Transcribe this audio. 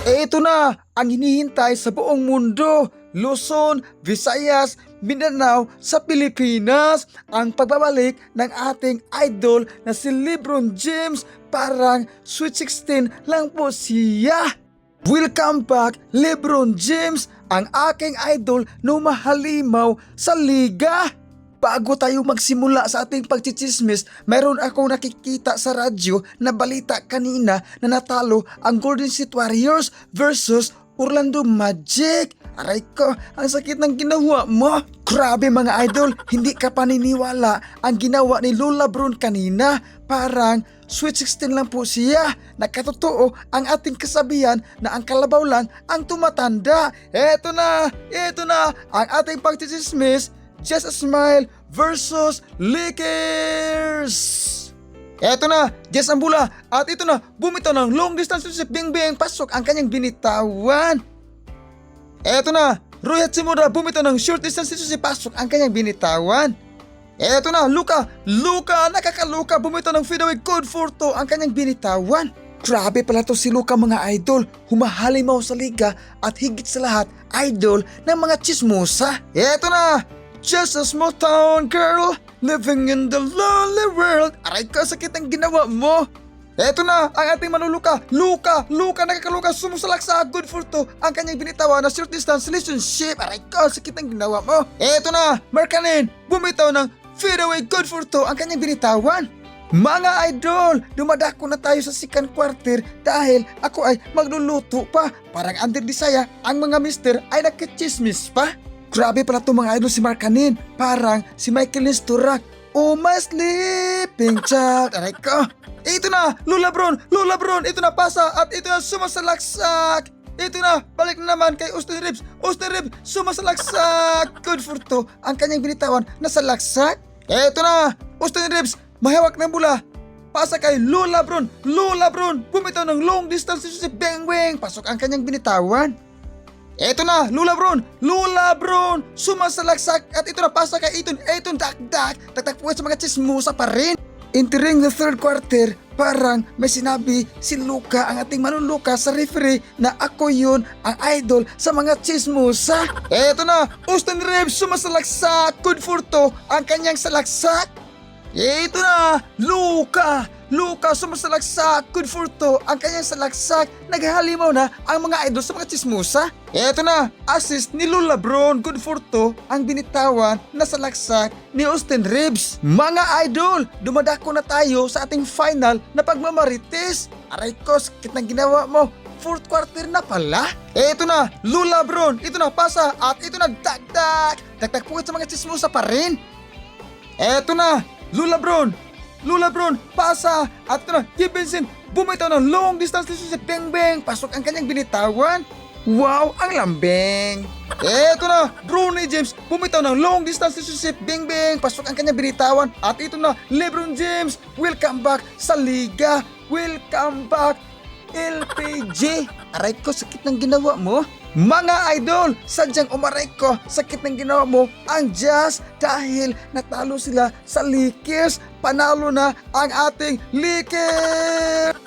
Ito na ang hinihintay sa buong mundo. Luzon, Visayas, Mindanao sa Pilipinas. Ang pagbabalik ng ating idol na si LeBron James. Parang Sweet 16 lang po siya. Welcome back LeBron James, ang aking idol na mahalimaw sa liga. Bago tayo magsimula sa ating pagchichismis, mayroon akong nakikita sa radyo na balita kanina na natalo ang Golden State Warriors versus Orlando Magic. Aray ko, ang sakit ng ginawa mo. Grabe mga idol, hindi ka paniniwala ang ginawa ni Lola Brown kanina. Parang Sweet 16 lang po siya. Nakatotoo ang ating kasabihan na ang kalabaw lang ang tumatanda. Eto na ang ating pagchichismis. Just a Smile versus Lakers. Eto na, Jess Ambula. At ito na, bumitaw ng long distance si Bingbing. Pasok ang kanyang binitawan. Eto na, Roy Hachimura. Bumitaw ng short distance si Pasok ang kanyang binitawan. Eto na, Luka, nakakaluka. Bumitaw ng fadeaway code for 2 ang kanyang binitawan. Grabe pala to si Luka mga idol. Humahalimaw sa liga at higit sa lahat, idol ng mga chismosa. Eto na, just a small town girl living in the lonely world. Aray ko, sakit ang ginawa mo. Eto na ang ating manuluka. Luka, nakakaluka. Sumusalak sa good for 2 ang kanyang binitawan na short distance relationship. Aray ko, sakit ang ginawa mo. Eto na, Markkanen. Bumitaw ng fadeaway good for 2 ang kanyang binitawan. Mga idol, dumadako na tayo sa second quarter dahil ako ay magluluto pa. Parang under Disaya, ang mga mister ay nakichismis pa. Grabe pala itong mga idol si Markkanen. Parang si Michael Nestorak. Oh my sleeping child. Aray ko. Ito na, Lola Brown. Ito na pasa at ito na sumasalaksak. Ito na, balik na naman kay Austin Reeves. Sumasalaksak. Good for 2 ang kanyang binitawan na salaksak. Ito na, Austin Reeves. Mahawak ng bola. Pasa kay Lola Brown. Bumitaw ng long distance si Bingbing. Pasok ang kanyang binitawan. Eto na, Lola Brown, sumasalaksak at ito na pasa kay Eton dakdak, takpuan sa mga chismosa pa rin. Entering the third quarter, parang may sinabi si Luka, ang ating manuluka sa referee na ako yun ang idol sa mga chismosa. Eto na, Austin Reeves sumasalaksak, good for 2 ang kanyang salaksak. Eto na, Luka sumasalaksak, good for 2 ang kanyang salaksak. Naghahalimaw na ang mga idol sa mga chismosa. Eto na, assist ni Lola Brown, good for 2 ang binitawan na salaksak ni Austin Reeves. Mga idol, dumadako na tayo sa ating final na pagmamarites. Aray ko, sakit ng ginawa mo. Fourth quarter na pala. Eto na, Lola Brown, ito na pasa at ito na dakdak. Dakdak po sa mga chismosa pa rin. Eto na, Lola Brown, pasa at ito na, Gabe Vincent, bumitaw ng long distance si Bingbing. Pasok ang kanyang binitawan. Wow, ang lambing. Eto na, Bronny James, bumitaw ng long distance si Bingbing. Pasok ang kanyang binitawan. At ito na, LeBron James, welcome back sa liga. Welcome back, LPG. Aray ko, sakit ng ginawa mo. Mga idol, sadyang umaray ko, sakit ng ginawa mo ang Jazz dahil natalo sila sa Lakers. Panalo na ang ating Lakers.